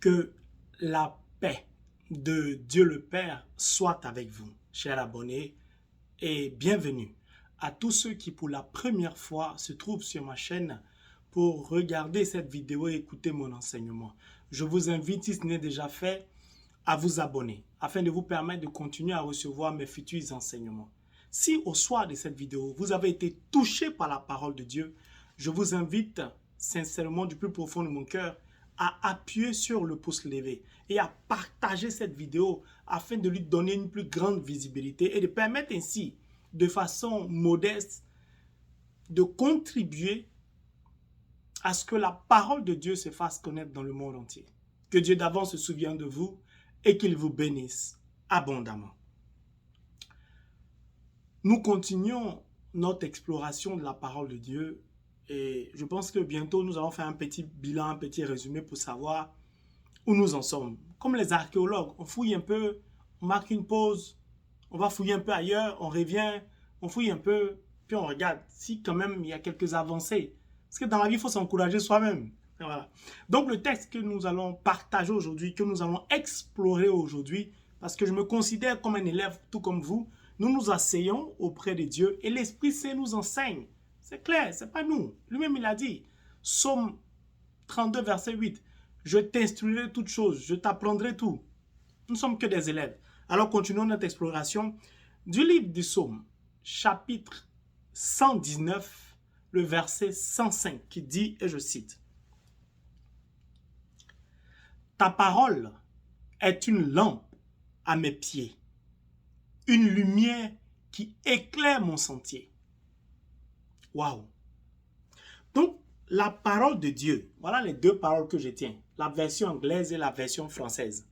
Que la paix de Dieu le Père soit avec vous, chers abonnés, et bienvenue à tous ceux qui pour la première fois se trouvent sur ma chaîne pour regarder cette vidéo et écouter mon enseignement. Je vous invite, si ce n'est déjà fait, à vous abonner afin de vous permettre de continuer à recevoir mes futurs enseignements. Si au soir de cette vidéo, vous avez été touché par la parole de Dieu, je vous invite sincèrement du plus profond de mon cœur à appuyer sur le pouce levé et à partager cette vidéo afin de lui donner une plus grande visibilité et de permettre ainsi, de façon modeste, de contribuer à ce que la parole de Dieu se fasse connaître dans le monde entier. Que Dieu d'avance se souvienne de vous et qu'il vous bénisse abondamment. Nous continuons notre exploration de la parole de Dieu et je pense que bientôt nous allons faire un petit bilan, un petit résumé pour savoir où nous en sommes. Comme les archéologues, on fouille un peu, on marque une pause, on va fouiller un peu ailleurs, on revient, on fouille un peu, puis on regarde si quand même il y a quelques avancées. Parce que dans la vie, il faut s'encourager soi-même. Voilà. Donc le texte que nous allons partager aujourd'hui, que nous allons explorer aujourd'hui, parce que je me considère comme un élève tout comme vous, nous nous asseyons auprès de Dieu et l'Esprit Saint nous enseigne. C'est clair, c'est pas nous. Lui-même, il a dit, Psaume 32, verset 8, « Je t'instruirai toutes choses, je t'apprendrai tout. » Nous ne sommes que des élèves. Alors, continuons notre exploration du livre du Psaume, chapitre 119, le verset 105, qui dit, et je cite, « Ta parole est une lampe à mes pieds, une lumière qui éclaire mon sentier. » Waouh! Donc, la parole de Dieu, voilà les deux paroles que je tiens, la version anglaise et la version française.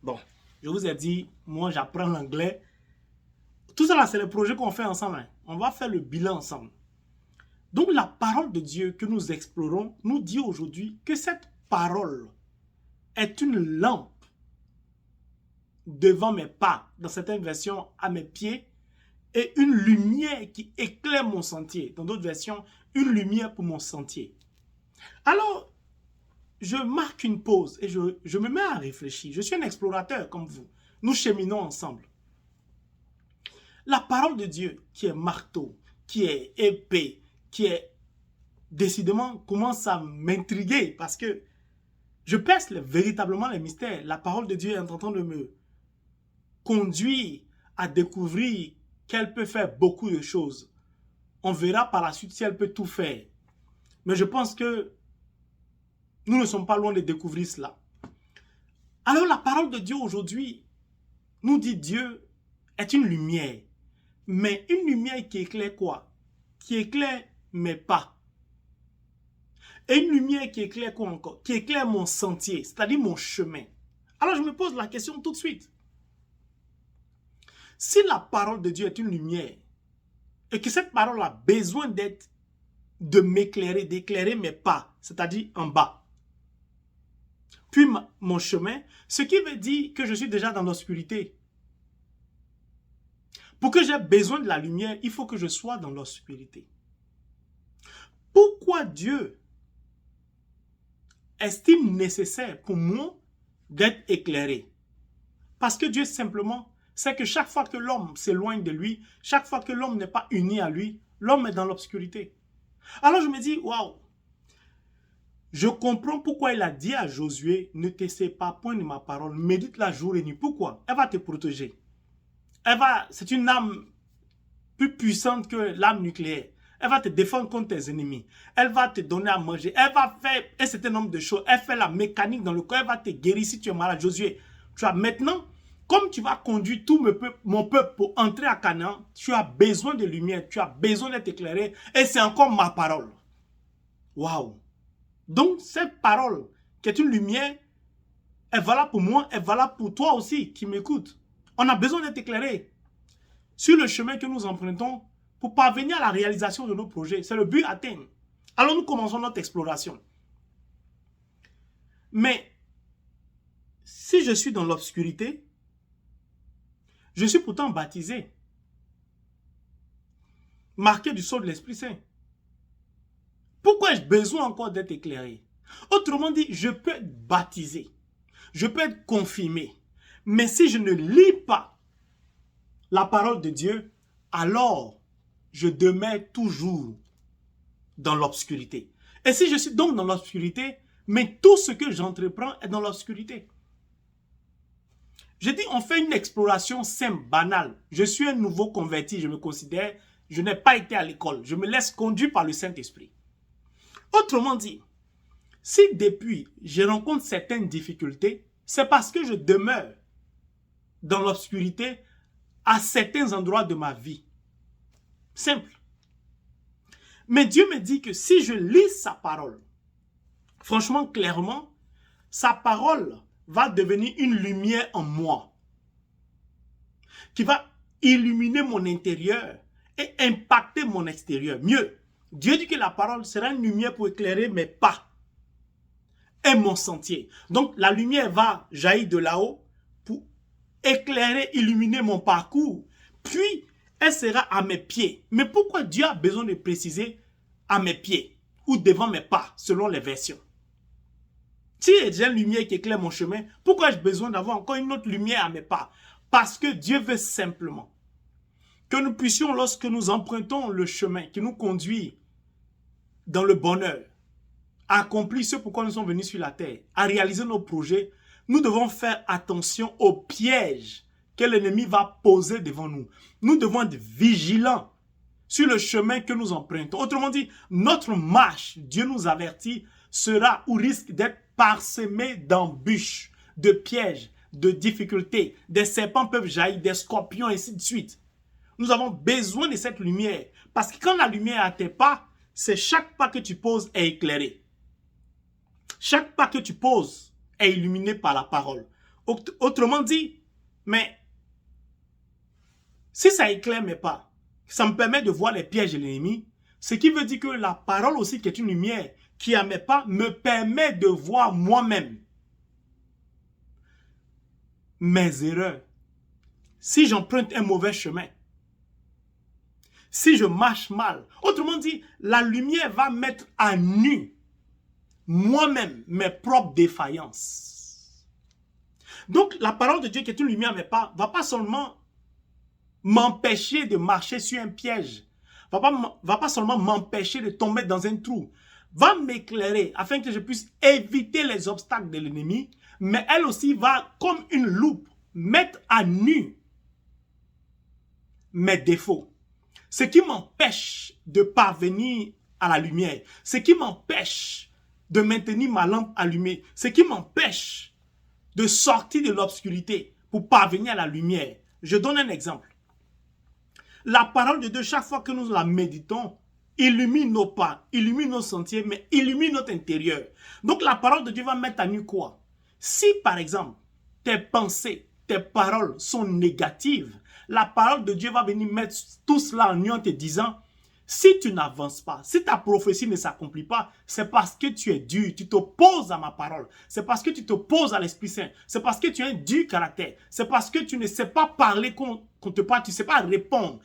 Bon, je vous ai dit, moi j'apprends l'anglais. Tout ça là, c'est le projet qu'on fait ensemble. Hein. On va faire le bilan ensemble. Donc, la parole de Dieu que nous explorons nous dit aujourd'hui que cette parole est une lampe devant mes pas, dans certaines versions à mes pieds, et une lumière qui éclaire mon sentier. Dans d'autres versions, une lumière pour mon sentier. Alors, je marque une pause et je me mets à réfléchir. Je suis un explorateur comme vous. Nous cheminons ensemble. La parole de Dieu qui est marteau, qui est épée, qui est décidément commence à m'intriguer parce que je perce véritablement les mystères. La parole de Dieu est en train de me conduire à découvrir qu'elle peut faire beaucoup de choses. On verra par la suite si elle peut tout faire. Mais je pense que nous ne sommes pas loin de découvrir cela. Alors la parole de Dieu aujourd'hui nous dit Dieu est une lumière. Mais une lumière qui éclaire quoi? Qui éclaire mes pas. Et une lumière qui éclaire quoi encore? Qui éclaire mon sentier, c'est-à-dire mon chemin. Alors je me pose la question tout de suite. Si la parole de Dieu est une lumière, et que cette parole a besoin de m'éclairer, d'éclairer mes pas, c'est-à-dire en bas, puis mon chemin, ce qui veut dire que je suis déjà dans l'obscurité. Pour que j'aie besoin de la lumière, il faut que je sois dans l'obscurité. Pourquoi Dieu estime nécessaire pour moi d'être éclairé? Parce que Dieu simplement sait que chaque fois que l'homme s'éloigne de lui, chaque fois que l'homme n'est pas uni à lui, l'homme est dans l'obscurité. Alors je me dis, waouh, je comprends pourquoi il a dit à Josué, ne t'essaie pas point de ma parole, médite-la jour et nuit. Pourquoi? Elle va te protéger. C'est une âme plus puissante que l'âme nucléaire. Elle va te défendre contre tes ennemis. Elle va te donner à manger. Elle va faire un certain nombre de choses. Elle fait la mécanique dans le corps. Elle va te guérir si tu es malade. Josué, tu as maintenant, comme tu vas conduire tout mon peuple pour entrer à Canaan, tu as besoin de lumière. Tu as besoin d'être éclairé. Et c'est encore ma parole. Waouh! Donc, cette parole, qui est une lumière, est valable pour moi, est valable pour toi aussi qui m'écoute. On a besoin d'être éclairé sur le chemin que nous empruntons pour parvenir à la réalisation de nos projets. C'est le but atteint. Alors nous commençons notre exploration. Mais si je suis dans l'obscurité, je suis pourtant baptisé, marqué du sceau de l'Esprit Saint. Pourquoi ai-je besoin encore d'être éclairé? Autrement dit, je peux être baptisé. je peux être confirmé. Mais si je ne lis pas la parole de Dieu, alors je demeure toujours dans l'obscurité. Et si je suis donc dans l'obscurité, mais tout ce que j'entreprends est dans l'obscurité. Je dis, on fait une exploration simple, banale. Je suis un nouveau converti, je me considère, je n'ai pas été à l'école. Je me laisse conduire par le Saint-Esprit. Autrement dit, si depuis je rencontre certaines difficultés, c'est parce que je demeure dans l'obscurité à certains endroits de ma vie. Simple. Mais Dieu me dit que si je lis sa parole, franchement, clairement, sa parole va devenir une lumière en moi qui va illuminer mon intérieur et impacter mon extérieur. Mieux, Dieu dit que la parole sera une lumière pour éclairer mes pas et mon sentier. Donc, la lumière va jaillir de là-haut pour éclairer, illuminer mon parcours. Puis, elle sera à mes pieds. Mais pourquoi Dieu a besoin de préciser à mes pieds ou devant mes pas, selon les versions? Si il y a déjà une lumière qui éclaire mon chemin, pourquoi j'ai besoin d'avoir encore une autre lumière à mes pas? Parce que Dieu veut simplement que nous puissions, lorsque nous empruntons le chemin qui nous conduit dans le bonheur, à accomplir ce pourquoi nous sommes venus sur la terre, à réaliser nos projets, nous devons faire attention aux pièges que l'ennemi va poser devant nous. Nous devons être vigilants sur le chemin que nous empruntons. Autrement dit, notre marche, Dieu nous avertit, sera ou risque d'être parsemée d'embûches, de pièges, de difficultés. Des serpents peuvent jaillir, des scorpions, et ainsi de suite. Nous avons besoin de cette lumière. Parce que quand la lumière est à tes pas, c'est chaque pas que tu poses est éclairé. Chaque pas que tu poses est illuminé par la parole. Autrement dit, mais si ça éclaire mes pas, ça me permet de voir les pièges de l'ennemi, ce qui veut dire que la parole aussi, qui est une lumière, qui à mes pas, me permet de voir moi-même mes erreurs. Si j'emprunte un mauvais chemin, si je marche mal, autrement dit, la lumière va mettre à nu moi-même mes propres défaillances. Donc, la parole de Dieu qui est une lumière à mes pas, va pas seulement m'empêcher de marcher sur un piège, va pas seulement m'empêcher de tomber dans un trou, va m'éclairer afin que je puisse éviter les obstacles de l'ennemi, mais elle aussi va, comme une loupe, mettre à nu mes défauts. Ce qui m'empêche de parvenir à la lumière, ce qui m'empêche de maintenir ma lampe allumée, ce qui m'empêche de sortir de l'obscurité pour parvenir à la lumière. Je donne un exemple. La parole de Dieu, chaque fois que nous la méditons, illumine nos pas, illumine nos sentiers, mais illumine notre intérieur. Donc la parole de Dieu va mettre à nu quoi? Si par exemple, tes pensées, tes paroles sont négatives, la parole de Dieu va venir mettre tout cela en nu en te disant, si tu n'avances pas, si ta prophétie ne s'accomplit pas, c'est parce que tu es dur, tu t'opposes à ma parole. C'est parce que tu t'opposes à l'Esprit Saint. C'est parce que tu as un dur caractère. C'est parce que tu ne sais pas parler qu'on te parle, tu ne sais pas répondre.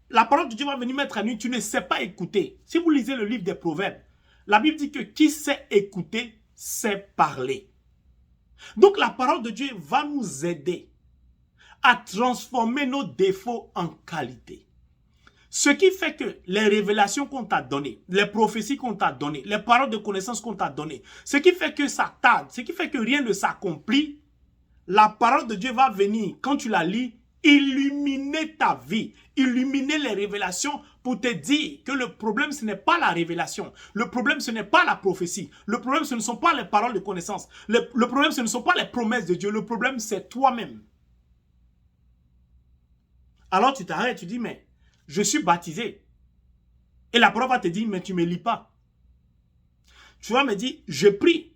La parole de Dieu va venir mettre à nu, tu ne sais pas écouter. Si vous lisez le livre des Proverbes, la Bible dit que qui sait écouter, sait parler. Donc la parole de Dieu va nous aider à transformer nos défauts en qualité. Ce qui fait que les révélations qu'on t'a données, les prophéties qu'on t'a données, les paroles de connaissance qu'on t'a données, ce qui fait que ça tarde, ce qui fait que rien ne s'accomplit, la parole de Dieu va venir, quand tu la lis, illuminer ta vie, illuminer les révélations pour te dire que le problème, ce n'est pas la révélation. Le problème, ce n'est pas la prophétie. Le problème, ce ne sont pas les paroles de connaissance. Le problème, ce ne sont pas les promesses de Dieu. Le problème, c'est toi-même. Alors tu t'arrêtes, tu dis, mais je suis baptisé. Et la parole va te dire, mais tu ne me lis pas. Tu vas me dire, je prie.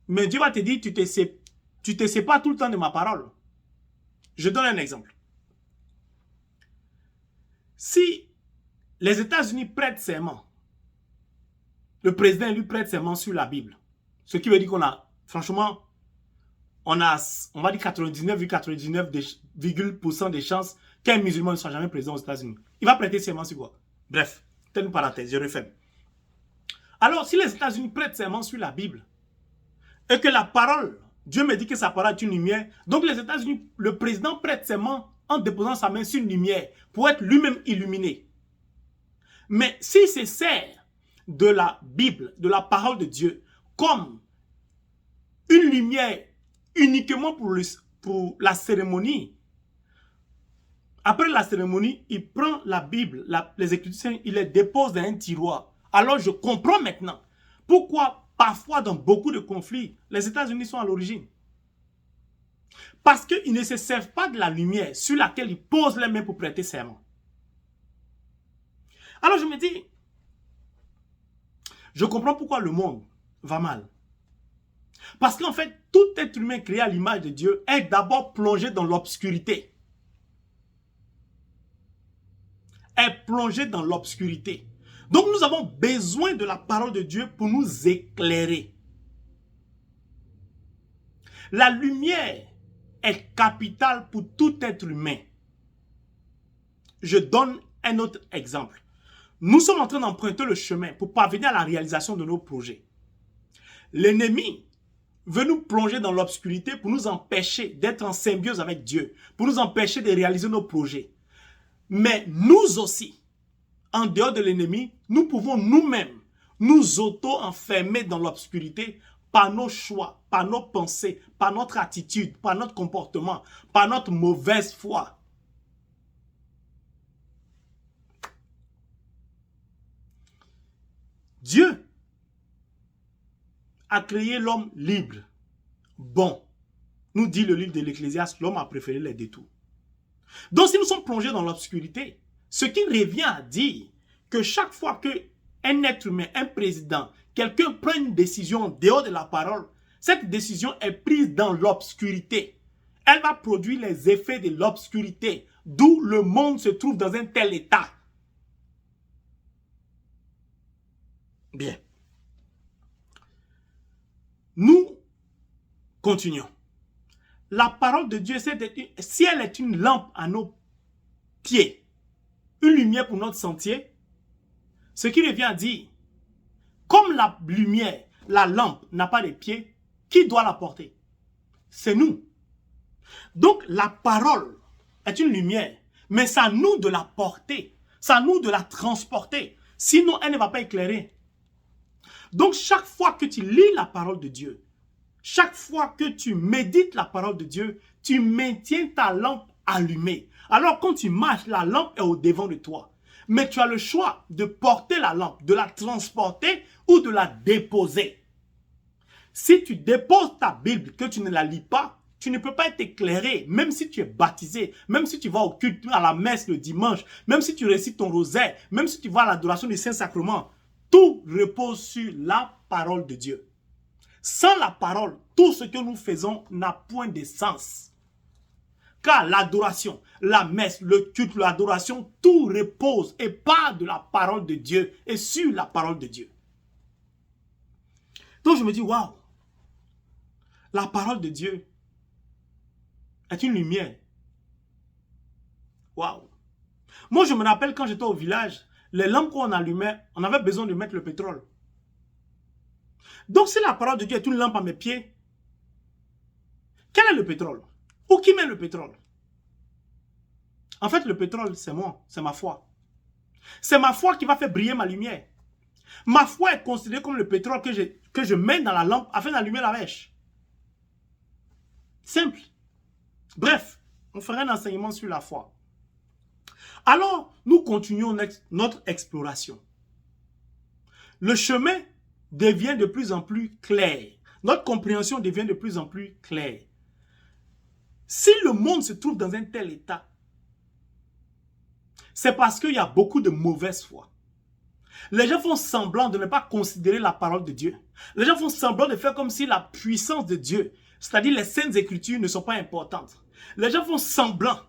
Mais Dieu va te dire, tu te sépares tout le temps de ma parole. Je donne un exemple. Si les États-Unis prêtent serment, le président lui prête serment sur la Bible, ce qui veut dire qu'on a, franchement, on va dire 99,99% des chances qu'un musulman ne soit jamais président aux États-Unis. Il va prêter serment sur quoi? Bref, c'est une parenthèse, je referme. Alors, si les États-Unis prêtent serment sur la Bible, et que la parole Dieu me dit que sa parole est une lumière. Donc les États-Unis, le président prête serment en déposant sa main sur une lumière pour être lui-même illuminé. Mais s'il se sert de la Bible, de la parole de Dieu, comme une lumière uniquement pour la cérémonie, après la cérémonie, il prend la Bible, les Écritures, il les dépose dans un tiroir. Alors je comprends maintenant pourquoi parfois dans beaucoup de conflits, les États-Unis sont à l'origine. Parce qu'ils ne se servent pas de la lumière sur laquelle ils posent les mains pour prêter serment. Alors je me dis, je comprends pourquoi le monde va mal. Parce qu'en fait, tout être humain créé à l'image de Dieu est d'abord plongé dans l'obscurité. Est plongé dans l'obscurité. Donc nous avons besoin de la parole de Dieu pour nous éclairer. La lumière est capitale pour tout être humain. Je donne un autre exemple. Nous sommes en train d'emprunter le chemin pour parvenir à la réalisation de nos projets. L'ennemi veut nous plonger dans l'obscurité pour nous empêcher d'être en symbiose avec Dieu, pour nous empêcher de réaliser nos projets. Mais nous aussi, en dehors de l'ennemi, nous pouvons nous-mêmes nous auto-enfermer dans l'obscurité par nos choix, par nos pensées, par notre attitude, par notre comportement, par notre mauvaise foi. Dieu a créé l'homme libre. Bon, nous dit le livre de l'Ecclésiaste, l'homme a préféré les détours. Donc si nous sommes plongés dans l'obscurité, ce qui revient à dire que chaque fois qu'un être humain, un président, quelqu'un prend une décision en dehors de la parole, cette décision est prise dans l'obscurité. Elle va produire les effets de l'obscurité, d'où le monde se trouve dans un tel état. Bien. Nous continuons. La parole de Dieu, si elle est une lampe à nos pieds, une lumière pour notre sentier, ce qui revient à dire, comme la lumière, la lampe n'a pas de pieds, qui doit la porter? C'est nous. Donc la parole est une lumière, mais c'est à nous de la porter, c'est à nous de la transporter, sinon elle ne va pas éclairer. Donc chaque fois que tu lis la parole de Dieu, chaque fois que tu médites la parole de Dieu, tu maintiens ta lampe allumée. Alors quand tu marches, la lampe est au devant de toi. Mais tu as le choix de porter la lampe, de la transporter ou de la déposer. Si tu déposes ta Bible, que tu ne la lis pas, tu ne peux pas être éclairé, même si tu es baptisé, même si tu vas au culte, à la messe le dimanche, même si tu récites ton rosaire, même si tu vas à l'adoration du Saint-Sacrement. Tout repose sur la parole de Dieu. Sans la parole, tout ce que nous faisons n'a point de sens. Car l'adoration, la messe, le culte, l'adoration, tout repose et part de la parole de Dieu et sur la parole de Dieu. Donc je me dis, waouh, la parole de Dieu est une lumière. Waouh. Moi je me rappelle quand j'étais au village, les lampes qu'on allumait, on avait besoin de mettre le pétrole. Donc si la parole de Dieu est une lampe à mes pieds, quel est le pétrole? Ou qui met le pétrole? En fait, le pétrole, c'est moi, c'est ma foi. C'est ma foi qui va faire briller ma lumière. Ma foi est considérée comme le pétrole que je mets dans la lampe afin d'allumer la mèche. Simple. Bref, on fera un enseignement sur la foi. Alors, nous continuons notre exploration. Le chemin devient de plus en plus clair. Notre compréhension devient de plus en plus claire. Si le monde se trouve dans un tel état, c'est parce qu'il y a beaucoup de mauvaise foi. Les gens font semblant de ne pas considérer la parole de Dieu. Les gens font semblant de faire comme si la puissance de Dieu, c'est-à-dire les saintes écritures, ne sont pas importantes. Les gens font semblant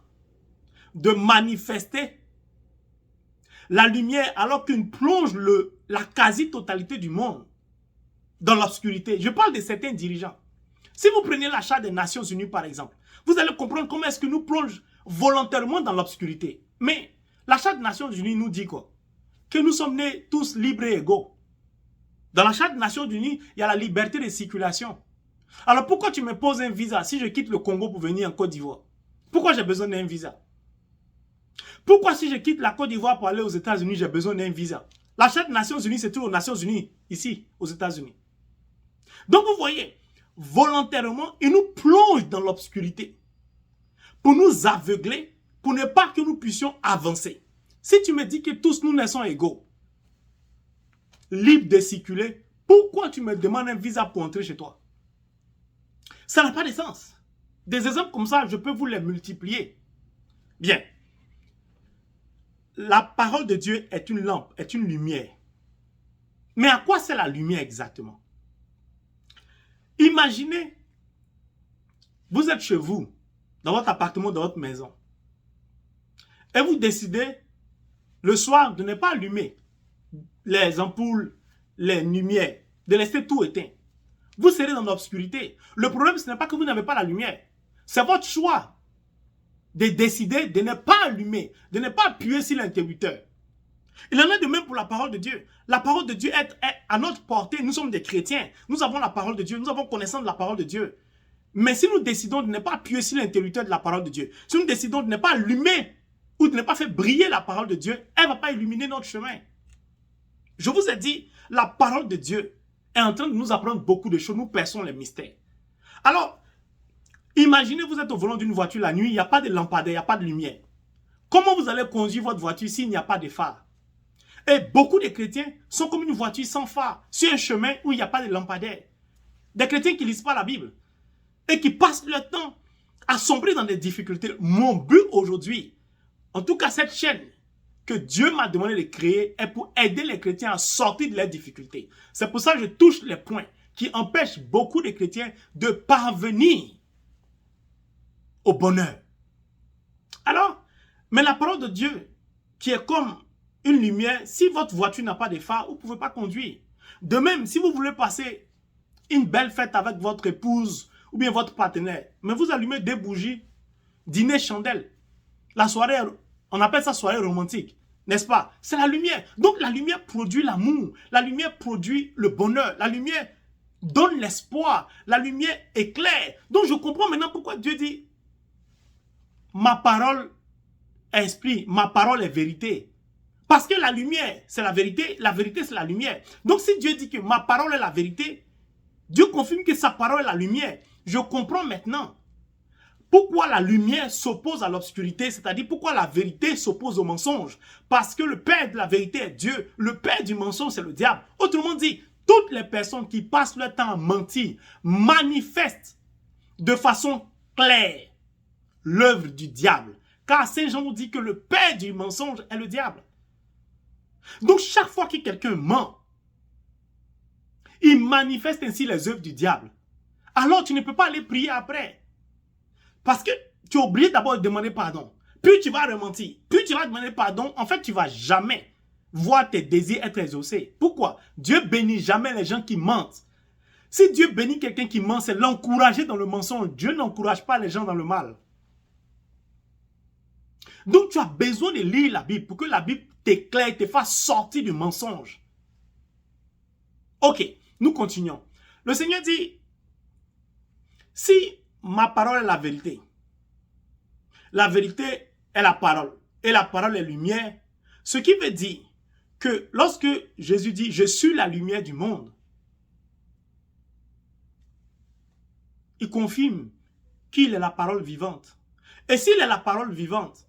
de manifester la lumière alors qu'ils plongent la quasi-totalité du monde dans l'obscurité. Je parle de certains dirigeants. Si vous prenez la Charte des Nations Unies par exemple, vous allez comprendre comment est-ce que nous plongeons volontairement dans l'obscurité. Mais la Charte des Nations Unies nous dit quoi? Que nous sommes nés tous libres et égaux. Dans la Charte des Nations Unies, il y a la liberté de circulation. Alors pourquoi tu me poses un visa si je quitte le Congo pour venir en Côte d'Ivoire? Pourquoi j'ai besoin d'un visa? Pourquoi si je quitte la Côte d'Ivoire pour aller aux États-Unis, j'ai besoin d'un visa? La charte des Nations Unies, c'est tout aux Nations Unies, ici, aux États-Unis. Donc vous voyez, volontairement, il nous plonge dans l'obscurité pour nous aveugler, pour ne pas que nous puissions avancer. Si tu me dis que tous nous naissons égaux, libres de circuler, pourquoi tu me demandes un visa pour entrer chez toi? Ça n'a pas de sens. Des exemples comme ça, je peux vous les multiplier. Bien. La parole de Dieu est une lampe, est une lumière. Mais à quoi c'est la lumière exactement? Imaginez, vous êtes chez vous, dans votre appartement, dans votre maison, et vous décidez le soir de ne pas allumer les ampoules, les lumières, de laisser tout éteint. Vous serez dans l'obscurité. Le problème, ce n'est pas que vous n'avez pas la lumière. C'est votre choix de décider de ne pas allumer, de ne pas appuyer sur l'interrupteur. Il en est de même pour la parole de Dieu. La parole de Dieu est à notre portée. Nous sommes des chrétiens. Nous avons la parole de Dieu. Nous avons connaissance de la parole de Dieu. Mais si nous décidons de ne pas appuyer sur l'interrupteur de la parole de Dieu, si nous décidons de ne pas allumer ou de ne pas faire briller la parole de Dieu, elle ne va pas illuminer notre chemin. Je vous ai dit, la parole de Dieu est en train de nous apprendre beaucoup de choses. Nous perçons les mystères. Alors, imaginez vous êtes au volant d'une voiture la nuit, il n'y a pas de lampadaire, il n'y a pas de lumière. Comment vous allez conduire votre voiture s'il n'y a pas de phare? Et beaucoup de chrétiens sont comme une voiture sans phare, sur un chemin où il n'y a pas de lampadaire. Des chrétiens qui ne lisent pas la Bible et qui passent leur temps à sombrer dans des difficultés. Mon but aujourd'hui, en tout cas cette chaîne que Dieu m'a demandé de créer, est pour aider les chrétiens à sortir de leurs difficultés. C'est pour ça que je touche les points qui empêchent beaucoup de chrétiens de parvenir au bonheur. Alors, mais la parole de Dieu, qui est comme une lumière, si votre voiture n'a pas de phare, vous ne pouvez pas conduire. De même, si vous voulez passer une belle fête avec votre épouse ou bien votre partenaire, mais vous allumez des bougies, dîner chandelle, la soirée, on appelle ça soirée romantique, n'est-ce pas? C'est la lumière. Donc la lumière produit l'amour, la lumière produit le bonheur, la lumière donne l'espoir, la lumière éclaire. Donc je comprends maintenant pourquoi Dieu dit ma parole est esprit, ma parole est vérité. Parce que la lumière, c'est la vérité c'est la lumière. Donc si Dieu dit que ma parole est la vérité, Dieu confirme que sa parole est la lumière. Je comprends maintenant pourquoi la lumière s'oppose à l'obscurité, c'est-à-dire pourquoi la vérité s'oppose au mensonge. Parce que le père de la vérité est Dieu, le père du mensonge c'est le diable. Autrement dit, toutes les personnes qui passent leur temps à mentir manifestent de façon claire l'œuvre du diable. Car Saint Jean nous dit que le père du mensonge est le diable. Donc chaque fois que quelqu'un ment, il manifeste ainsi les œuvres du diable. Alors tu ne peux pas aller prier après. Parce que tu es obligé d'abord de demander pardon. Puis tu vas rementir. Puis tu vas demander pardon. En fait, tu ne vas jamais voir tes désirs être exaucés. Pourquoi? Dieu bénit jamais les gens qui mentent. Si Dieu bénit quelqu'un qui ment, c'est l'encourager dans le mensonge. Dieu n'encourage pas les gens dans le mal. Donc tu as besoin de lire la Bible pour que la Bible t'éclaire, te fasse sortir du mensonge. Ok, nous continuons. Le Seigneur dit, si ma parole est la vérité est la parole, et la parole est lumière, ce qui veut dire que lorsque Jésus dit, je suis la lumière du monde, il confirme qu'il est la parole vivante. Et s'il est la parole vivante,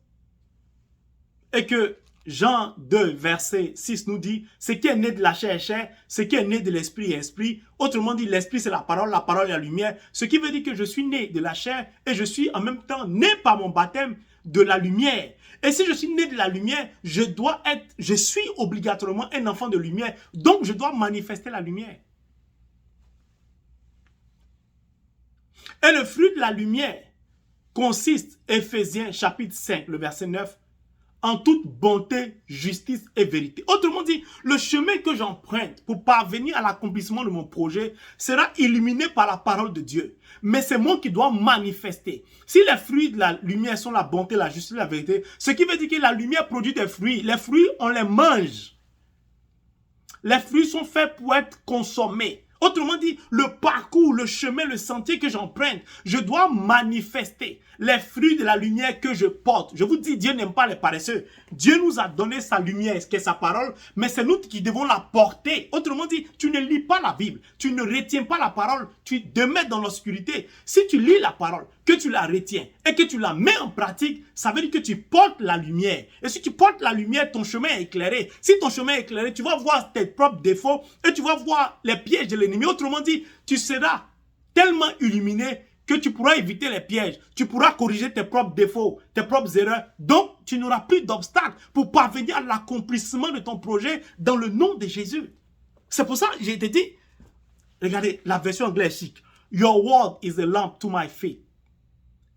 et que Jean 2, verset 6 nous dit, ce qui est né de la chair est chair, ce qui est né de l'esprit est esprit. Autrement dit, l'esprit c'est la parole est la lumière. Ce qui veut dire que je suis né de la chair et je suis en même temps né par mon baptême de la lumière. Et si je suis né de la lumière, je suis obligatoirement un enfant de lumière. Donc je dois manifester la lumière. Et le fruit de la lumière consiste, Éphésiens chapitre 5, le verset 9, en toute bonté, justice et vérité. Autrement dit, le chemin que j'emprunte pour parvenir à l'accomplissement de mon projet sera illuminé par la parole de Dieu. Mais c'est moi qui dois manifester. Si les fruits de la lumière sont la bonté, la justice et la vérité, ce qui veut dire que la lumière produit des fruits. Les fruits, on les mange. Les fruits sont faits pour être consommés. Autrement dit, le parcours, le chemin, le sentier que j'emprunte, je dois manifester les fruits de la lumière que je porte. Je vous dis, Dieu n'aime pas les paresseux. Dieu nous a donné sa lumière, ce qui est sa parole, mais c'est nous qui devons la porter. Autrement dit, tu ne lis pas la Bible, tu ne retiens pas la parole, tu demeures dans l'obscurité. Si tu lis la parole, que tu la retiens et que tu la mets en pratique, ça veut dire que tu portes la lumière. Et si tu portes la lumière, ton chemin est éclairé. Si ton chemin est éclairé, tu vas voir tes propres défauts et tu vas voir les pièges de l'ennemi. Autrement dit, tu seras tellement illuminé que tu pourras éviter les pièges. Tu pourras corriger tes propres défauts, tes propres erreurs. Donc, tu n'auras plus d'obstacles pour parvenir à l'accomplissement de ton projet dans le nom de Jésus. C'est pour ça que j'ai été dit, regardez, la version anglaise chic. Your word is a lamp to my feet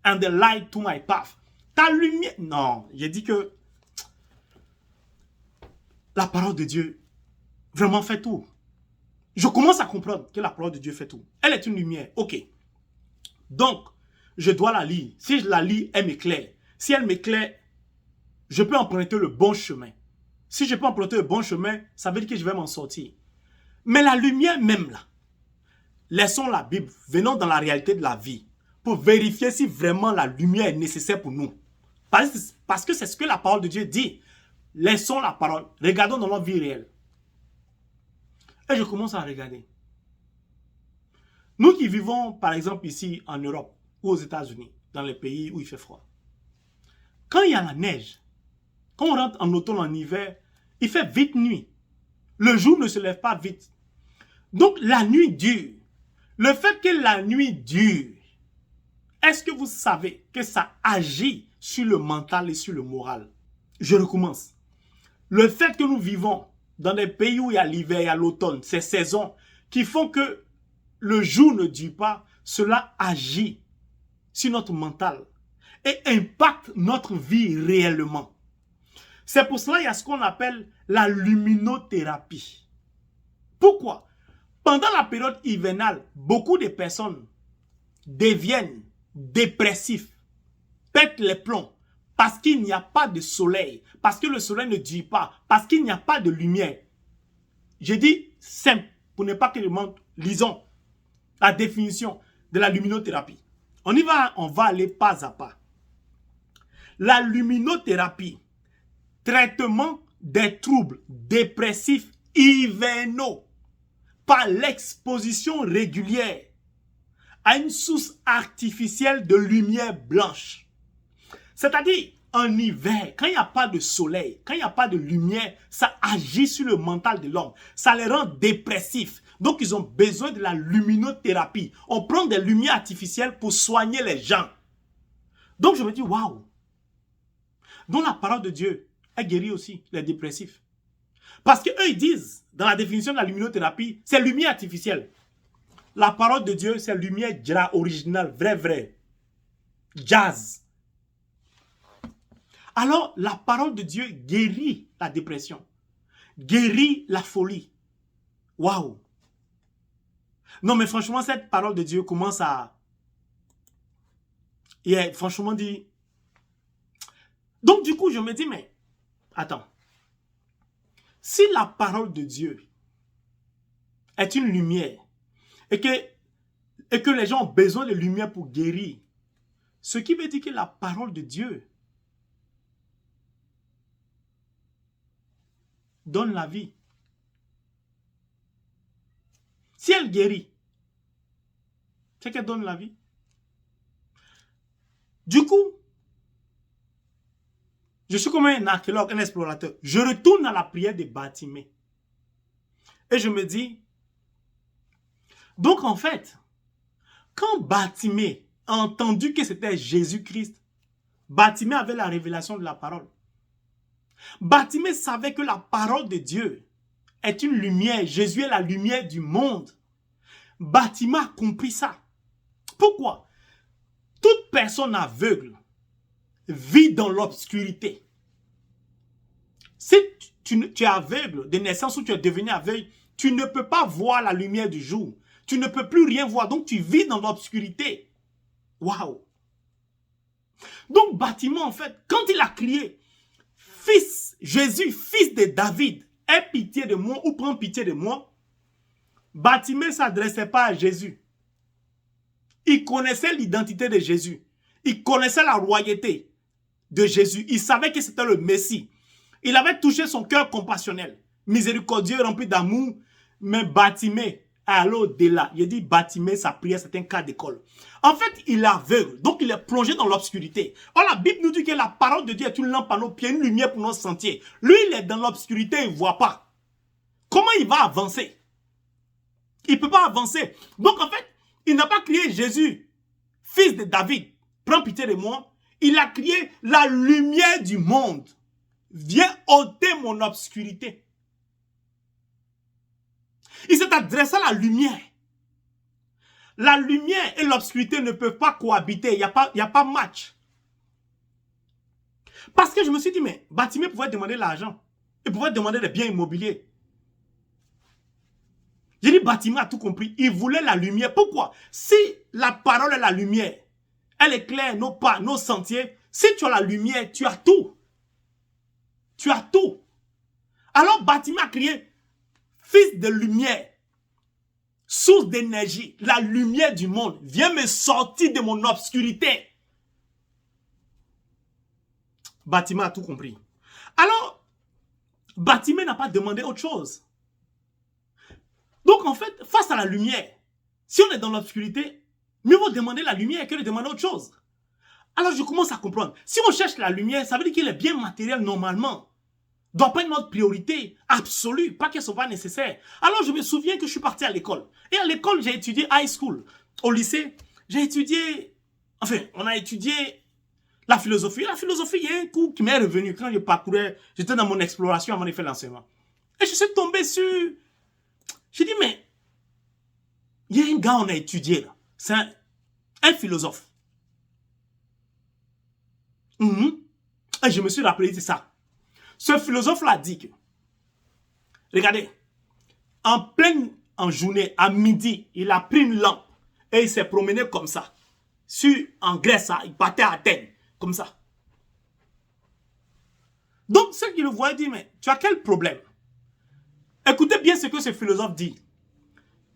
and the light to my path. Ta lumière... Non, j'ai dit que la parole de Dieu vraiment fait tout. Je commence à comprendre que la parole de Dieu fait tout. Elle est une lumière, ok. Donc, je dois la lire. Si je la lis, elle m'éclaire. Si elle m'éclaire, je peux emprunter le bon chemin. Si je peux emprunter le bon chemin, ça veut dire que je vais m'en sortir. Mais la lumière même là, laissons la Bible, venons dans la réalité de la vie pour vérifier si vraiment la lumière est nécessaire pour nous. Parce que c'est ce que la parole de Dieu dit. Laissons la parole, regardons dans notre vie réelle. Et je commence à regarder. Nous qui vivons, par exemple, ici en Europe ou aux États-Unis, dans les pays où il fait froid, quand il y a la neige, quand on rentre en automne, en hiver, il fait vite nuit. Le jour ne se lève pas vite. Donc, la nuit dure. Le fait que la nuit dure, est-ce que vous savez que ça agit sur le mental et sur le moral? Je recommence. Le fait que nous vivons dans des pays où il y a l'hiver, il y a l'automne, ces saisons qui font que le jour ne dure pas, cela agit sur notre mental et impacte notre vie réellement. C'est pour cela qu'il y a ce qu'on appelle la luminothérapie. Pourquoi? Pendant la période hivernale, beaucoup de personnes deviennent dépressifs, pètent les plombs, parce qu'il n'y a pas de soleil, parce que le soleil ne dure pas, parce qu'il n'y a pas de lumière. Je dis simple, pour ne pas que je mente, lisons la définition de la luminothérapie. On va aller pas à pas. La luminothérapie, traitement des troubles dépressifs hivernaux par l'exposition régulière à une source artificielle de lumière blanche. C'est-à-dire, en hiver, quand il n'y a pas de soleil, quand il n'y a pas de lumière, ça agit sur le mental de l'homme. Ça les rend dépressifs. Donc, ils ont besoin de la luminothérapie. On prend des lumières artificielles pour soigner les gens. Donc, je me dis, waouh. Donc, la parole de Dieu, elle guérit aussi les dépressifs. Parce qu'eux, ils disent, dans la définition de la luminothérapie, c'est lumière artificielle. La parole de Dieu, c'est lumière originale, vrai. Jazz. Alors, la parole de Dieu guérit la dépression, guérit la folie. Waouh! Non, mais franchement, cette parole de Dieu commence à... Et franchement dit... Donc, du coup, je me dis, mais... Attends. Si la parole de Dieu est une lumière et que les gens ont besoin de lumière pour guérir, ce qui veut dire que la parole de Dieu donne la vie. Si elle guérit, c'est qu'elle donne la vie. Du coup, je suis comme un archéologue, un explorateur. Je retourne à la prière de Bartimée. Et je me dis, donc en fait, quand Bartimée a entendu que c'était Jésus-Christ, Bartimée avait la révélation de la parole. Bartimée savait que la parole de Dieu est une lumière. Jésus est la lumière du monde. Bartimée a compris ça. Pourquoi? Toute personne aveugle vit dans l'obscurité. Si tu es aveugle de naissance ou tu es devenu aveugle, tu ne peux pas voir la lumière du jour. Tu ne peux plus rien voir. Donc, tu vis dans l'obscurité. Waouh! Donc, Bartimée, en fait, quand il a crié, Fils, Jésus, fils de David, aie pitié de moi ou prends pitié de moi. Bartimée ne s'adressait pas à Jésus. Il connaissait l'identité de Jésus. Il connaissait la royauté de Jésus. Il savait que c'était le Messie. Il avait touché son cœur compassionnel, miséricordieux, rempli d'amour. Mais Bartimée allait au-delà. Il dit Bartimée, sa prière, c'est un cas d'école. En fait, il est aveugle. Donc, il est plongé dans l'obscurité. Or, la Bible nous dit que la parole de Dieu est une lampe à nos pieds, une lumière pour nos sentiers. Lui, il est dans l'obscurité, il ne voit pas. Comment il va avancer? Il ne peut pas avancer. Donc, en fait, il n'a pas crié Jésus, fils de David, prends pitié de moi. Il a crié la lumière du monde. Viens ôter mon obscurité. Il s'est adressé à la lumière. La lumière et l'obscurité ne peuvent pas cohabiter. Il n'y a pas match. Parce que je me suis dit, mais Bartimée pouvait demander l'argent. Il pouvait demander des biens immobiliers. J'ai dit, Bartimée a tout compris. Il voulait la lumière. Pourquoi? Si la parole est la lumière, elle éclaire nos pas, nos sentiers. Si tu as la lumière, tu as tout. Tu as tout. Alors Bartimée a crié, fils de lumière, source d'énergie, la lumière du monde, viens me sortir de mon obscurité. Bartimée a tout compris. Alors, Bartimée n'a pas demandé autre chose. Donc en fait, face à la lumière, si on est dans l'obscurité, mieux vaut demander la lumière que de demander autre chose. Alors je commence à comprendre. Si on cherche la lumière, ça veut dire qu'il est bien matériel normalement. Doit pas être notre priorité absolue, pas qu'elle soit pas nécessaire. Alors je me souviens que je suis parti à l'école. Et à l'école, j'ai étudié high school. Au lycée, j'ai étudié, enfin, on a étudié la philosophie. La philosophie, il y a un cours qui m'est revenu quand je parcourais, j'étais dans mon exploration avant de faire l'enseignement. Et je suis tombé sur, j'ai dit, mais, il y a un gars on a étudié là. C'est un philosophe. Et je me suis rappelé de ça. Ce philosophe-là dit que, regardez, en journée, à midi, il a pris une lampe et il s'est promené comme ça. En Grèce, il battait à Athènes, comme ça. Donc, ceux qui le voient disent, mais tu as quel problème? Écoutez bien ce que ce philosophe dit.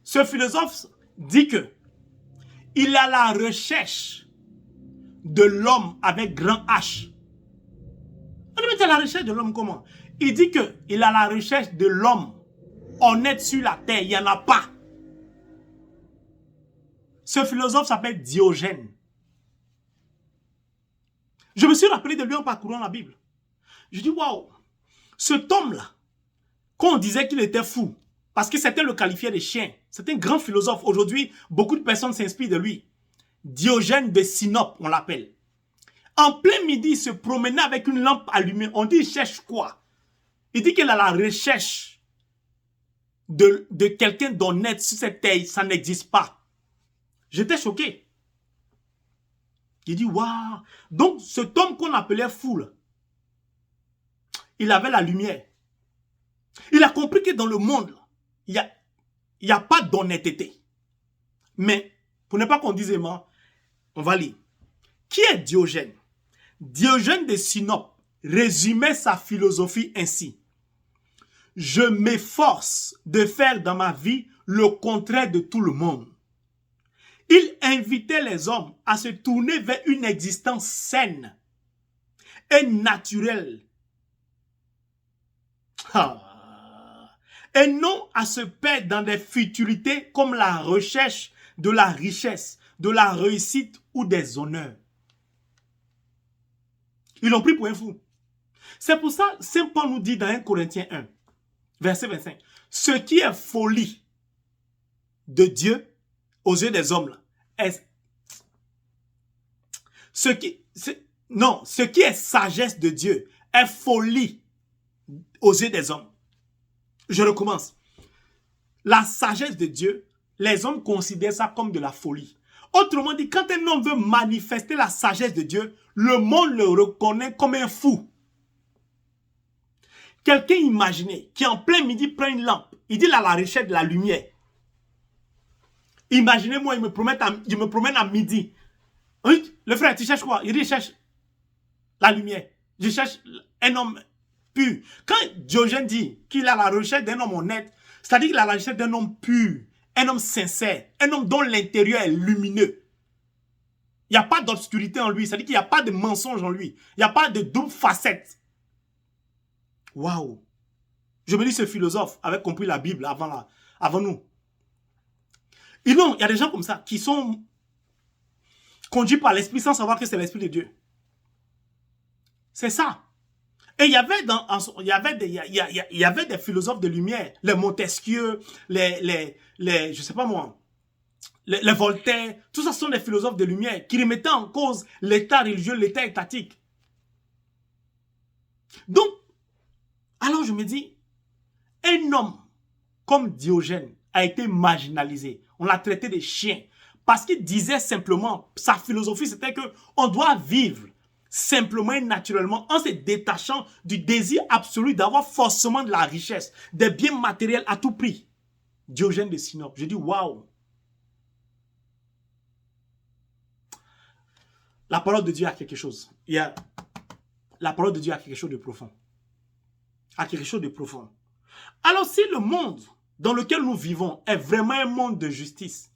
Ce philosophe dit que il est à la recherche de l'homme avec grand H. On dit, mais tu es à la recherche de l'homme comment? Il dit qu'il est à la recherche de l'homme honnête sur la terre. Il n'y en a pas. Ce philosophe s'appelle Diogène. Je me suis rappelé de lui en parcourant la Bible. Je dis, waouh, cet homme-là, quand on disait qu'il était fou, parce que c'était le qualifié de chien, c'est un grand philosophe. Aujourd'hui, beaucoup de personnes s'inspirent de lui. Diogène de Sinope, on l'appelle. En plein midi, il se promenait avec une lampe allumée. On dit, il cherche quoi? Il dit qu'il est à la recherche de quelqu'un d'honnête sur cette terre. Ça n'existe pas. J'étais choqué. Il dit, waouh. Donc, cet homme qu'on appelait fou, là, il avait la lumière. Il a compris que dans le monde, il n'y a pas d'honnêteté. Mais, pour ne pas qu'on dise aimant, on va lire. Qui est Diogène? Diogène de Sinope résumait sa philosophie ainsi. Je m'efforce de faire dans ma vie le contraire de tout le monde. Il invitait les hommes à se tourner vers une existence saine et naturelle. Et non à se perdre dans des futilités comme la recherche de la richesse, de la réussite ou des honneurs. Ils l'ont pris pour un fou. C'est pour ça, Saint Paul nous dit dans 1 Corinthiens 1, verset 25, ce qui est folie de Dieu aux yeux des hommes, là, ce qui est sagesse de Dieu est folie aux yeux des hommes. Je recommence. La sagesse de Dieu, les hommes considèrent ça comme de la folie. Autrement dit, quand un homme veut manifester la sagesse de Dieu, le monde le reconnaît comme un fou. Quelqu'un imaginé qui en plein midi prend une lampe, il dit là, la recherche de la lumière. Imaginez-moi, je me promène à midi. Oui, le frère, tu cherches quoi? Il dit, je cherche la lumière. Je cherche un homme pur. Quand Diogène dit qu'il a la recherche d'un homme honnête, C'est-à-dire qu'il a la richesse d'un homme pur, un homme sincère, un homme dont l'intérieur est lumineux. Il n'y a pas d'obscurité en lui, c'est-à-dire qu'il n'y a pas de mensonge en lui. Il n'y a pas de double facette. Waouh! Je me dis, ce philosophe avait compris la Bible avant nous. Et non, il y a des gens comme ça qui sont conduits par l'esprit sans savoir que c'est l'esprit de Dieu. C'est ça. Et il y avait des philosophes de lumière, les Montesquieu, je sais pas moi, les Voltaire, tout ça sont des philosophes de lumière qui remettaient en cause l'état religieux, l'état étatique. Donc, alors je me dis, un homme comme Diogène a été marginalisé. On l'a traité de chien. Parce qu'il disait simplement, sa philosophie c'était que on doit vivre simplement et naturellement en se détachant du désir absolu d'avoir forcément de la richesse, des biens matériels à tout prix. Diogène de Sinope. Je dis waouh. La parole de Dieu a quelque chose. La parole de Dieu a quelque chose de profond. A quelque chose de profond. Alors si le monde dans lequel nous vivons est vraiment un monde de justice,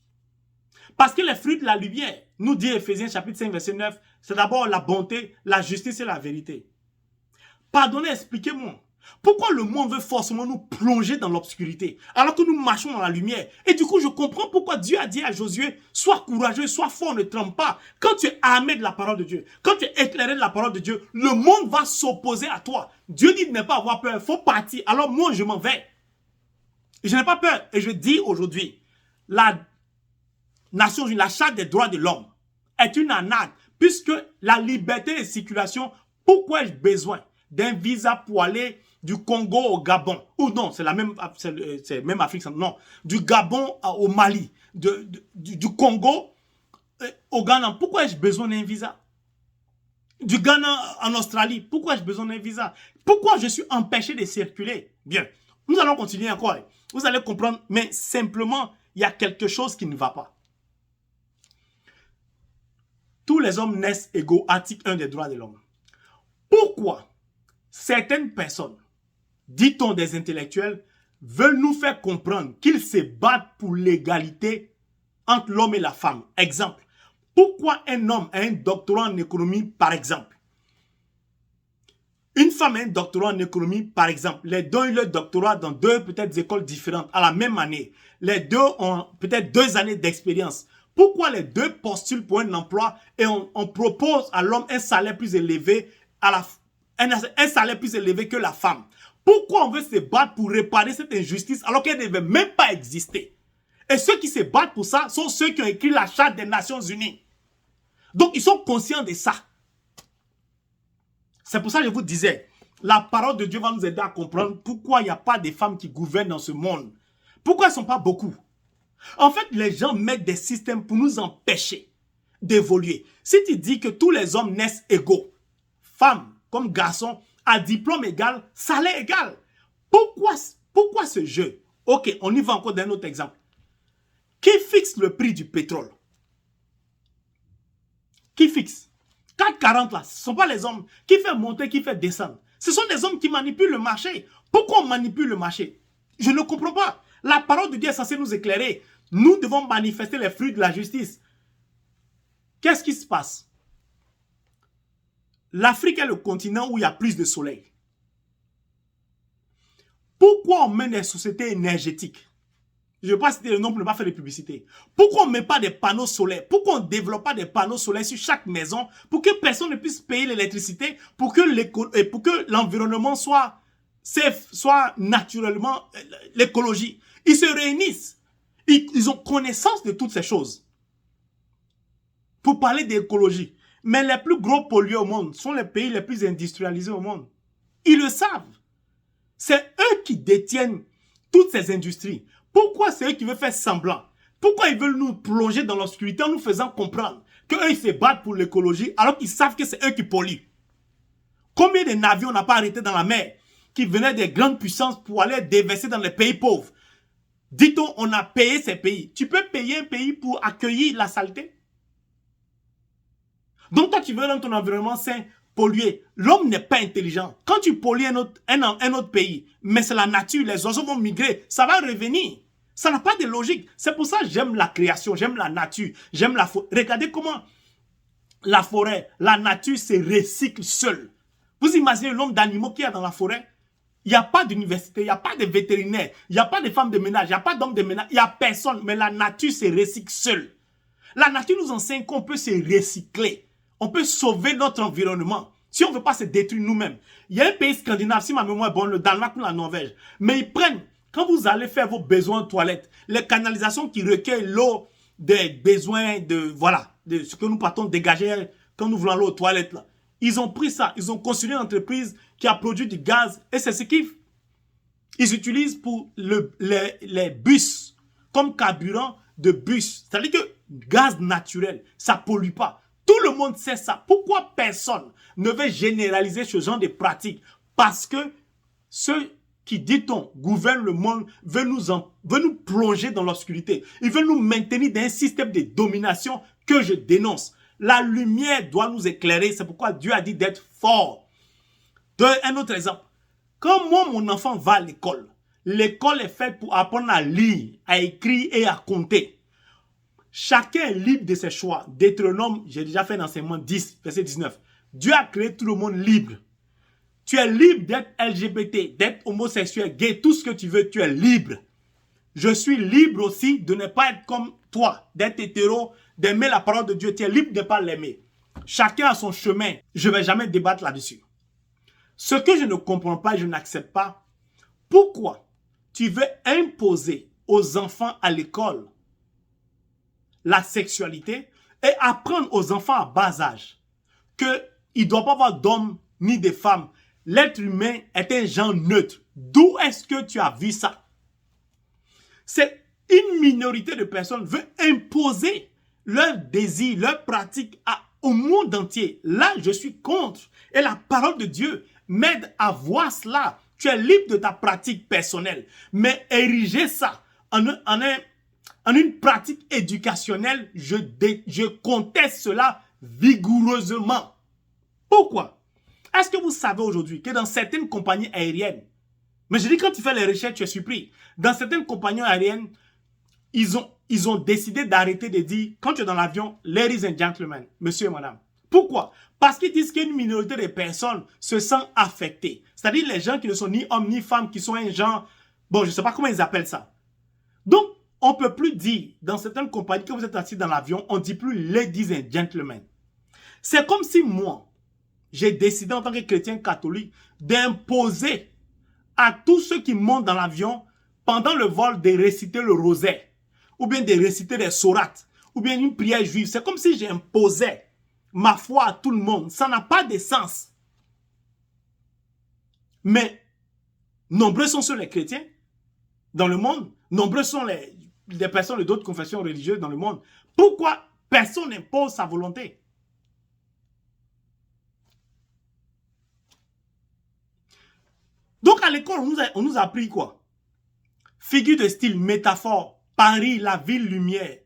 parce que les fruits de la lumière, nous dit Ephésiens chapitre 5 verset 9, c'est d'abord la bonté, la justice et la vérité. Pardonnez, expliquez-moi. Pourquoi le monde veut forcément nous plonger dans l'obscurité alors que nous marchons dans la lumière? Et du coup, je comprends pourquoi Dieu a dit à Josué, sois courageux, sois fort, ne tremble pas. Quand tu es armé de la parole de Dieu, quand tu es éclairé de la parole de Dieu, le monde va s'opposer à toi. Dieu dit de ne pas avoir peur, il faut partir. Alors moi, je m'en vais. Et je n'ai pas peur. Et je dis aujourd'hui, la Nations Unies, la charte des droits de l'homme est une arnaque, puisque la liberté de circulation, pourquoi ai-je besoin d'un visa pour aller du Congo au Gabon? Ou non, c'est même Afrique, non. Du Gabon au Mali, du Congo au Ghana, pourquoi ai-je besoin d'un visa? Du Ghana en Australie, pourquoi ai-je besoin d'un visa? Pourquoi je suis empêché de circuler? Bien, nous allons continuer encore. Vous allez comprendre, mais simplement, il y a quelque chose qui ne va pas. Tous les hommes naissent égaux, article 1 des droits de l'homme. Pourquoi certaines personnes, dit-on des intellectuels, veulent nous faire comprendre qu'ils se battent pour l'égalité entre l'homme et la femme? Exemple, pourquoi un homme a un doctorat en économie, par exemple? Une femme a un doctorat en économie, par exemple. Les deux ont eu leur doctorat dans deux peut-être écoles différentes à la même année. Les deux ont peut-être 2 années d'expérience. Pourquoi les deux postulent pour un emploi et on propose à l'homme un salaire plus élevé, un salaire plus élevé que la femme? Pourquoi on veut se battre pour réparer cette injustice alors qu'elle ne devait même pas exister? Et ceux qui se battent pour ça sont ceux qui ont écrit la Charte des Nations Unies. Donc ils sont conscients de ça. C'est pour ça que je vous disais, la parole de Dieu va nous aider à comprendre pourquoi il n'y a pas de femmes qui gouvernent dans ce monde. Pourquoi elles ne sont pas beaucoup? En fait, les gens mettent des systèmes pour nous empêcher d'évoluer. Si tu dis que tous les hommes naissent égaux, femmes comme garçons, à diplôme égal, salaire égal, pourquoi ce jeu? Ok, on y va encore d'un autre exemple. Qui fixe le prix du pétrole? Qui fixe? 4,40 là, ce ne sont pas les hommes qui font monter, qui font descendre. Ce sont des hommes qui manipulent le marché. Pourquoi on manipule le marché? Je ne comprends pas. La parole de Dieu est censée nous éclairer. Nous devons manifester les fruits de la justice. Qu'est-ce qui se passe? L'Afrique est le continent où il y a plus de soleil. Pourquoi on mène des sociétés énergétiques? Je ne vais pas citer le nom pour ne pas faire de publicité. Pourquoi on ne met pas des panneaux solaires? Pourquoi on ne développe pas des panneaux solaires sur chaque maison pour que personne ne puisse payer l'électricité, pour que l'environnement soit safe, soit naturellement l'écologie? Ils se réunissent. Ils ont connaissance de toutes ces choses pour parler d'écologie. Mais les plus gros pollueurs au monde sont les pays les plus industrialisés au monde. Ils le savent. C'est eux qui détiennent toutes ces industries. Pourquoi c'est eux qui veulent faire semblant? Pourquoi ils veulent nous plonger dans l'obscurité en nous faisant comprendre qu'eux ils se battent pour l'écologie alors qu'ils savent que c'est eux qui polluent? Combien de navires on n'a pas arrêté dans la mer qui venaient des grandes puissances pour aller déverser dans les pays pauvres? Dit-on, on a payé ces pays. Tu peux payer un pays pour accueillir la saleté? Donc toi, tu veux dans ton environnement sain polluer. L'homme n'est pas intelligent. Quand tu pollues un autre pays, mais c'est la nature, les oiseaux vont migrer, ça va revenir. Ça n'a pas de logique. C'est pour ça que j'aime la création, j'aime la nature, j'aime la forêt. Regardez comment la forêt, la nature se recycle seule. Vous imaginez le nombre d'animaux qu'il y a dans la forêt? Il n'y a pas d'université, il n'y a pas de vétérinaire, il n'y a pas de femmes de ménage, il n'y a pas d'hommes de ménage, il n'y a personne. Mais la nature se recycle seule. La nature nous enseigne qu'on peut se recycler. On peut sauver notre environnement. Si on ne veut pas se détruire nous-mêmes. Il y a un pays scandinave, si ma mémoire est bonne, le Danemark ou la Norvège. Mais ils prennent, quand vous allez faire vos besoins de toilette, les canalisations qui recueillent l'eau des besoins de ce que nous partons dégager quand nous voulons aller aux toilettes là. Ils ont pris ça, ils ont construit une entreprise qui a produit du gaz et c'est ce qu'ils utilisent pour les bus comme carburant de bus. C'est-à-dire que gaz naturel, ça ne pollue pas. Tout le monde sait ça. Pourquoi personne ne veut généraliser ce genre de pratiques? Parce que ceux qui, dit-on, gouvernent le monde veulent nous plonger dans l'obscurité. Ils veulent nous maintenir dans un système de domination que je dénonce. La lumière doit nous éclairer. C'est pourquoi Dieu a dit d'être fort. Un autre exemple. Quand moi, mon enfant va à l'école, l'école est faite pour apprendre à lire, à écrire et à compter. Chacun est libre de ses choix. Deutéronome, j'ai déjà fait l'enseignement 10, verset 19. Dieu a créé tout le monde libre. Tu es libre d'être LGBT, d'être homosexuel, gay, tout ce que tu veux, tu es libre. Je suis libre aussi de ne pas être comme toi, d'être hétéro, d'aimer la parole de Dieu. Tu es libre de ne pas l'aimer. Chacun a son chemin. Je ne vais jamais débattre là-dessus. Ce que je ne comprends pas et je n'accepte pas, pourquoi tu veux imposer aux enfants à l'école la sexualité et apprendre aux enfants à bas âge qu'il ne doit pas avoir d'hommes ni de femmes. L'être humain est un genre neutre. D'où est-ce que tu as vu ça? C'est une minorité de personnes veut imposer leurs désirs, leurs pratiques au monde entier. Là, je suis contre. Et la parole de Dieu m'aide à voir cela. Tu es libre de ta pratique personnelle. Mais ériger ça en une pratique éducationnelle, je conteste cela vigoureusement. Pourquoi? Est-ce que vous savez aujourd'hui que dans certaines compagnies aériennes, mais je dis quand tu fais les recherches, tu es surpris. Dans certaines compagnies aériennes, ils ont décidé d'arrêter de dire, quand tu es dans l'avion, ladies and gentlemen, monsieur et madame. Pourquoi? Parce qu'ils disent qu'une minorité de personnes se sent affectées. C'est-à-dire les gens qui ne sont ni hommes ni femmes, qui sont un genre, bon, je ne sais pas comment ils appellent ça. Donc, on ne peut plus dire, dans certaines compagnies, que vous êtes assis dans l'avion, on ne dit plus ladies and gentlemen. C'est comme si moi, j'ai décidé en tant que chrétien catholique d'imposer à tous ceux qui montent dans l'avion pendant le vol de réciter le rosaire, ou bien de réciter les sourates, ou bien une prière juive. C'est comme si j'imposais ma foi à tout le monde. Ça n'a pas de sens. Mais nombreux sont ceux les chrétiens dans le monde, nombreux sont les personnes d'autres confessions religieuses dans le monde. Pourquoi personne n'impose sa volonté? Donc à l'école, on nous a appris quoi? Figure de style, métaphore, Paris, la ville lumière.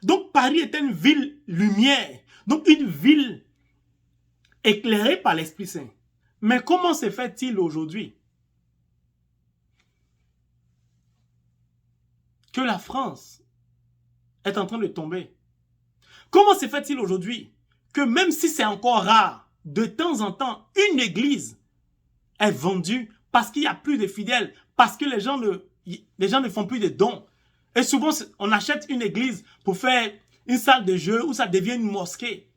Donc Paris est une ville lumière. Donc une ville éclairée par l'Esprit Saint. Mais comment se fait-il aujourd'hui que la France est en train de tomber? Comment se fait-il aujourd'hui que même si c'est encore rare, de temps en temps, une église est vendue parce qu'il n'y a plus de fidèles, parce que les gens ne font plus de dons. Et souvent, on achète une église pour faire une salle de jeu où ça devient une mosquée.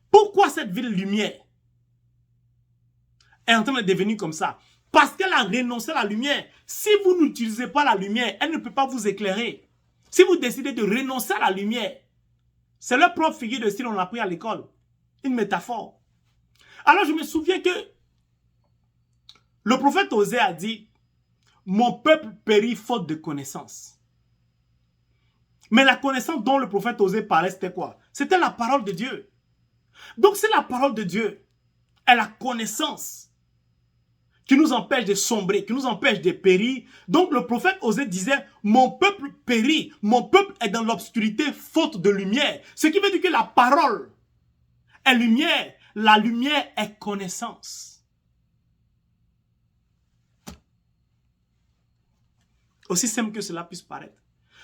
Pourquoi cette ville lumière est en train de devenir comme ça? Parce qu'elle a renoncé à la lumière. Si vous n'utilisez pas la lumière, elle ne peut pas vous éclairer. Si vous décidez de renoncer à la lumière, c'est leur propre figure de style qu'on a appris à l'école. Une métaphore. Alors je me souviens que le prophète Osée a dit, mon peuple périt faute de connaissance. Mais la connaissance dont le prophète Osée parlait, c'était quoi? C'était la parole de Dieu. Donc c'est la parole de Dieu et la connaissance qui nous empêche de sombrer, qui nous empêche de périr. Donc le prophète Osée disait, mon peuple périt, mon peuple est dans l'obscurité faute de lumière. Ce qui veut dire que la parole est lumière. La lumière est connaissance. Aussi simple que cela puisse paraître.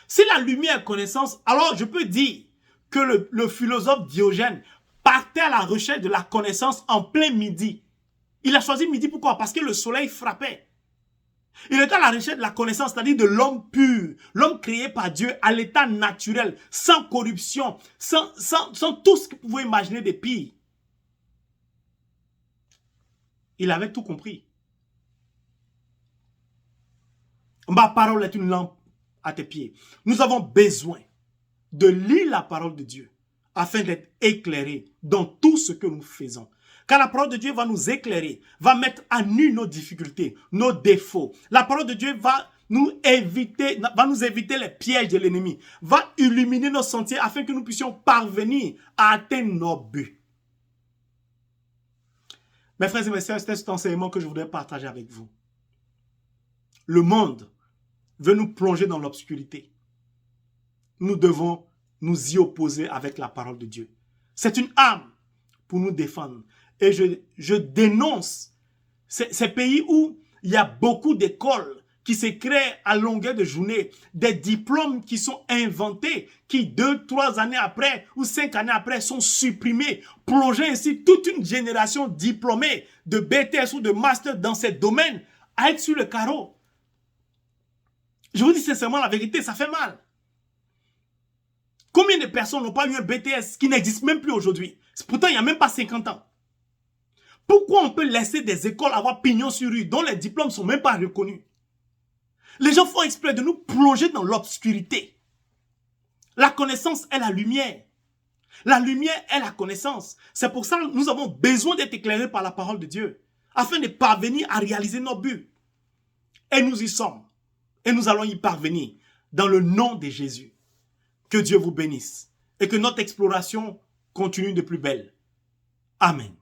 Si la lumière est connaissance, alors je peux dire que le philosophe Diogène partait à la recherche de la connaissance en plein midi. Il a choisi midi, pourquoi? Parce que le soleil frappait. Il était à la recherche de la connaissance, c'est-à-dire de l'homme pur, l'homme créé par Dieu à l'état naturel, sans corruption, sans tout ce que vous pouvez imaginer de pire. Il avait tout compris. Ma parole est une lampe à tes pieds. Nous avons besoin de lire la parole de Dieu afin d'être éclairés dans tout ce que nous faisons. Car la parole de Dieu va nous éclairer, va mettre à nu nos difficultés, nos défauts. La parole de Dieu va nous éviter les pièges de l'ennemi, va illuminer nos sentiers afin que nous puissions parvenir à atteindre nos buts. Mes frères et mes sœurs, c'est cet enseignement que je voudrais partager avec vous. Le monde veut nous plonger dans l'obscurité. Nous devons nous y opposer avec la parole de Dieu. C'est une arme pour nous défendre. Et je dénonce ces pays où il y a beaucoup d'écoles qui se créent à longueur de journée, des diplômes qui sont inventés, qui 2, 3 années après ou 5 années après sont supprimés, plongeant ainsi toute une génération diplômée de BTS ou de master dans ces domaines à être sur le carreau. Je vous dis sincèrement la vérité, ça fait mal. Combien de personnes n'ont pas eu un BTS qui n'existe même plus aujourd'hui? Pourtant, il n'y a même pas 50 ans. Pourquoi on peut laisser des écoles avoir pignon sur rue dont les diplômes ne sont même pas reconnus? Les gens font exprès de nous plonger dans l'obscurité. La connaissance est la lumière. La lumière est la connaissance. C'est pour ça que nous avons besoin d'être éclairés par la parole de Dieu, afin de parvenir à réaliser nos buts. Et nous y sommes. Et nous allons y parvenir dans le nom de Jésus. Que Dieu vous bénisse et que notre exploration continue de plus belle. Amen.